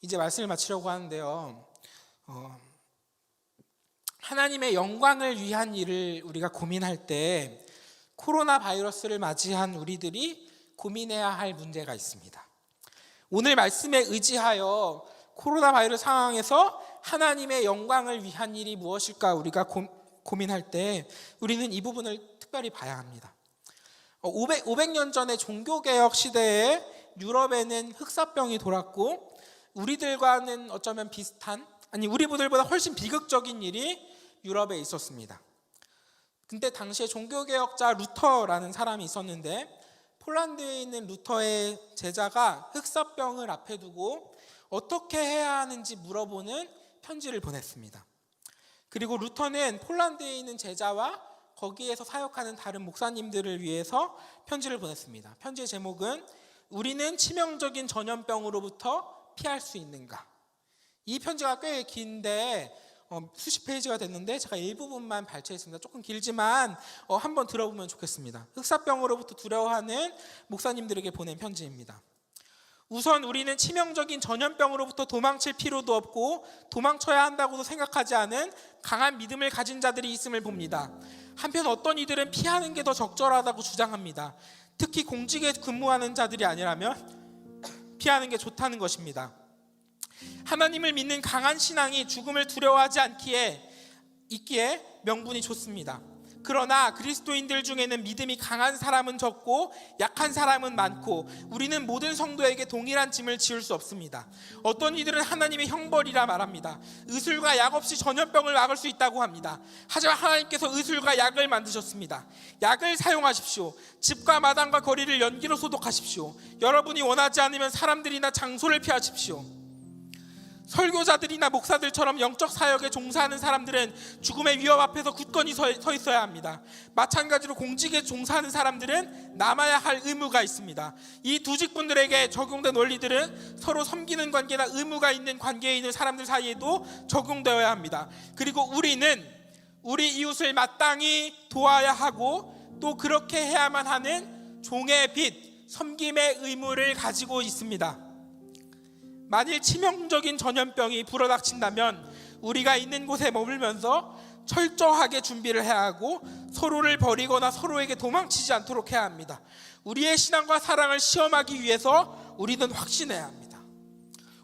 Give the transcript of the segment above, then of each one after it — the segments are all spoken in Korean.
이제 말씀을 마치려고 하는데요. 하나님의 영광을 위한 일을 우리가 고민할 때 코로나 바이러스를 맞이한 우리들이 고민해야 할 문제가 있습니다. 오늘 말씀에 의지하여 코로나 바이러스 상황에서 하나님의 영광을 위한 일이 무엇일까 우리가 고민할 때 우리는 이 부분을 특별히 봐야 합니다. 500년 전의 종교개혁 시대에 유럽에는 흑사병이 돌았고 우리들과는 어쩌면 비슷한, 아니 우리들보다 훨씬 비극적인 일이 유럽에 있었습니다. 근데 당시에 종교개혁자 루터라는 사람이 있었는데 폴란드에 있는 루터의 제자가 흑사병을 앞에 두고 어떻게 해야 하는지 물어보는 편지를 보냈습니다. 그리고 루터는 폴란드에 있는 제자와 거기에서 사역하는 다른 목사님들을 위해서 편지를 보냈습니다. 편지의 제목은 우리는 치명적인 전염병으로부터 피할 수 있는가? 이 편지가 꽤 긴데 수십 페이지가 됐는데 제가 일부분만 발췌했습니다. 조금 길지만 한번 들어보면 좋겠습니다. 흑사병으로부터 두려워하는 목사님들에게 보낸 편지입니다. 우선 우리는 치명적인 전염병으로부터 도망칠 필요도 없고 도망쳐야 한다고도 생각하지 않은 강한 믿음을 가진 자들이 있음을 봅니다. 한편 어떤 이들은 피하는 게 더 적절하다고 주장합니다. 특히 공직에 근무하는 자들이 아니라면 피하는 게 좋다는 것입니다. 하나님을 믿는 강한 신앙이 죽음을 두려워하지 있기에 명분이 좋습니다. 그러나 그리스도인들 중에는 믿음이 강한 사람은 적고 약한 사람은 많고 우리는 모든 성도에게 동일한 짐을 지을 수 없습니다. 어떤 이들은 하나님의 형벌이라 말합니다. 의술과 약 없이 전염병을 막을 수 있다고 합니다. 하지만 하나님께서 의술과 약을 만드셨습니다. 약을 사용하십시오. 집과 마당과 거리를 연기로 소독하십시오. 여러분이 원하지 않으면 사람들이나 장소를 피하십시오. 설교자들이나 목사들처럼 영적 사역에 종사하는 사람들은 죽음의 위협 앞에서 굳건히 서 있어야 합니다. 마찬가지로 공직에 종사하는 사람들은 남아야 할 의무가 있습니다. 이 두 직분들에게 적용된 원리들은 서로 섬기는 관계나 의무가 있는 관계에 있는 사람들 사이에도 적용되어야 합니다. 그리고 우리는 우리 이웃을 마땅히 도와야 하고 또 그렇게 해야만 하는 종의 빛, 섬김의 의무를 가지고 있습니다. 만일 치명적인 전염병이 불어닥친다면 우리가 있는 곳에 머물면서 철저하게 준비를 해야 하고 서로를 버리거나 서로에게 도망치지 않도록 해야 합니다. 우리의 신앙과 사랑을 시험하기 위해서 우리는 확신해야 합니다.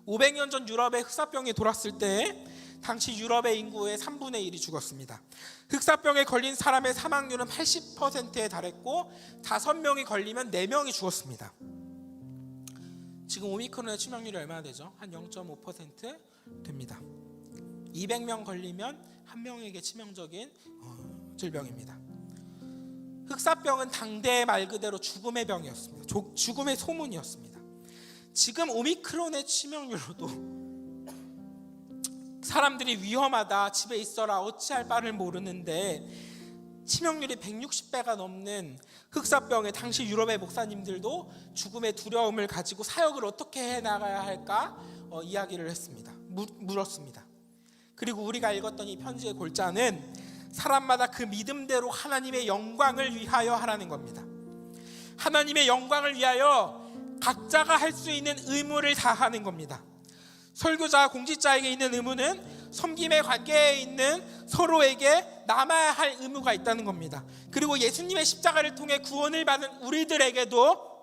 500년 전 유럽에 흑사병이 돌았을 때 당시 유럽의 인구의 3분의 1이 죽었습니다. 흑사병에 걸린 사람의 사망률은 80%에 달했고 5명이 걸리면 4명이 죽었습니다. 지금 오미크론의 치명률이 얼마나 되죠? 한 0.5% 됩니다. 200명 걸리면 1명에게 치명적인 질병입니다. 흑사병은 당대의 말 그대로 죽음의 병이었습니다. 죽음의 소문이었습니다. 지금 오미크론의 치명률로도 사람들이 위험하다, 집에 있어라, 어찌할 바를 모르는데 치명률이 160배가 넘는 흑사병에 당시 유럽의 목사님들도 죽음의 두려움을 가지고 사역을 어떻게 해나가야 할까 이야기를 했습니다. 물었습니다. 그리고 우리가 읽었던 이 편지의 골자는 사람마다 그 믿음대로 하나님의 영광을 위하여 하라는 겁니다. 하나님의 영광을 위하여 각자가 할 수 있는 의무를 다하는 겁니다. 설교자, 공직자에게 있는 의무는 섬김의 관계에 있는 서로에게 남아야 할 의무가 있다는 겁니다. 그리고 예수님의 십자가를 통해 구원을 받은 우리들에게도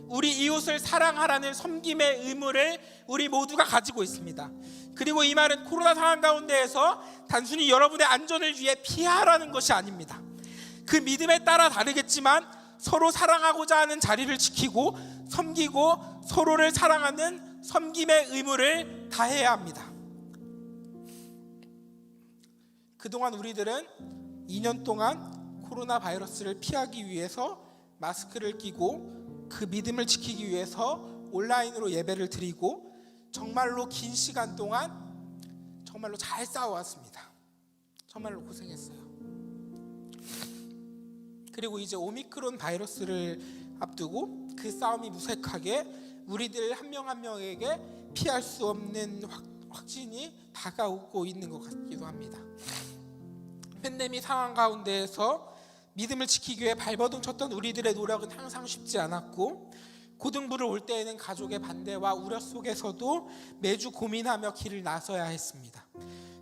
우리 이웃을 사랑하라는 섬김의 의무를 우리 모두가 가지고 있습니다. 그리고 이 말은 코로나 상황 가운데에서 단순히 여러분의 안전을 위해 피하라는 것이 아닙니다. 그 믿음에 따라 다르겠지만 서로 사랑하고자 하는 자리를 지키고 섬기고 서로를 사랑하는 섬김의 의무를 다해야 합니다. 그동안 우리들은 2년 동안 코로나 바이러스를 피하기 위해서 마스크를 끼고 그 믿음을 지키기 위해서 온라인으로 예배를 드리고 정말로 긴 시간 동안 정말로 잘 싸워왔습니다. 정말로 고생했어요. 그리고 이제 오미크론 바이러스를 앞두고 그 싸움이 무색하게 우리들 한 명 한 명에게 피할 수 없는 확진이 다가오고 있는 것 같기도 합니다. 팬데믹 상황 가운데에서 믿음을 지키기 위해 발버둥 쳤던 우리들의 노력은 항상 쉽지 않았고 고등부를 올 때에는 가족의 반대와 우려 속에서도 매주 고민하며 길을 나서야 했습니다.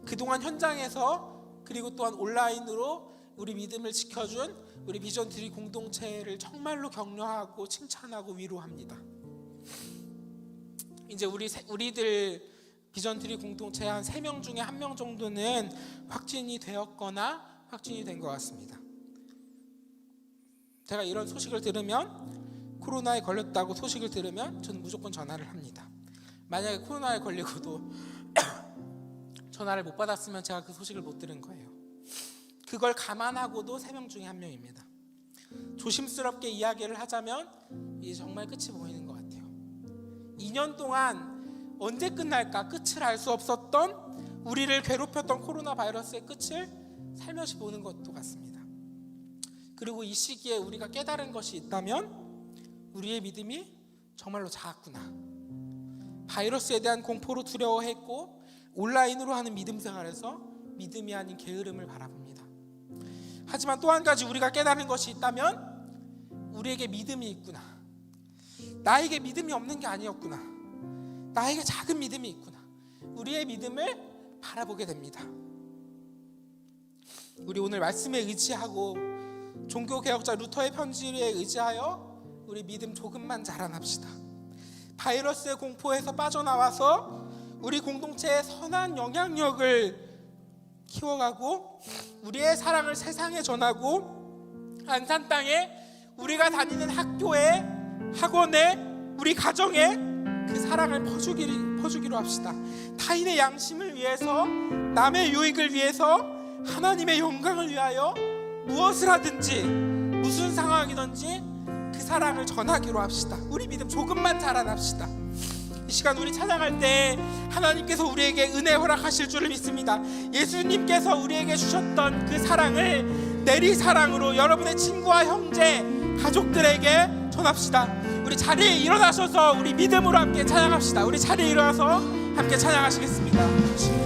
그동안 현장에서 그리고 또한 온라인으로 우리 믿음을 지켜준 우리 비전트리 공동체를 정말로 격려하고 칭찬하고 위로합니다. 이제 우리들 비전트리 공동체 한 3명 중에 1명 정도는 확진이 되었거나 확진이 된 것 같습니다. 제가 이런 소식을 들으면, 코로나에 걸렸다고 소식을 들으면 저는 무조건 전화를 합니다. 만약에 코로나에 걸리고도 전화를 못 받았으면 제가 그 소식을 못 들은 거예요. 그걸 감안하고도 3명 중에 1명입니다. 조심스럽게 이야기를 하자면 이제 정말 끝이 보이는 것 같아요. 2년 동안 언제 끝날까 끝을 알 수 없었던, 우리를 괴롭혔던 코로나 바이러스의 끝을 살며시 보는 것도 같습니다. 그리고 이 시기에 우리가 깨달은 것이 있다면 우리의 믿음이 정말로 작았구나. 바이러스에 대한 공포로 두려워했고 온라인으로 하는 믿음 생활에서 믿음이 아닌 게으름을 바라봅니다. 하지만 또 한 가지 우리가 깨달은 것이 있다면 우리에게 믿음이 있구나. 나에게 믿음이 없는 게 아니었구나. 나에게 작은 믿음이 있구나. 우리의 믿음을 바라보게 됩니다. 우리 오늘 말씀에 의지하고 종교개혁자 루터의 편지에 의지하여 우리 믿음 조금만 자라납시다. 바이러스의 공포에서 빠져나와서 우리 공동체의 선한 영향력을 키워가고 우리의 사랑을 세상에 전하고 안산 땅에 우리가 다니는 학교에, 학원에, 우리 가정에 그 사랑을 퍼주기로 합시다. 타인의 양심을 위해서, 남의 유익을 위해서, 하나님의 영광을 위하여 무엇을 하든지 무슨 상황이든지 그 사랑을 전하기로 합시다. 우리 믿음 조금만 자라납시다. 이 시간 우리 찬양할 때 하나님께서 우리에게 은혜 허락하실 줄을 믿습니다. 예수님께서 우리에게 주셨던 그 사랑을 내리사랑으로 여러분의 친구와 형제, 가족들에게 전합시다. 우리 자리에 일어나셔서 우리 믿음으로 함께 찬양합시다. 우리 자리에 일어나서 함께 찬양하시겠습니다.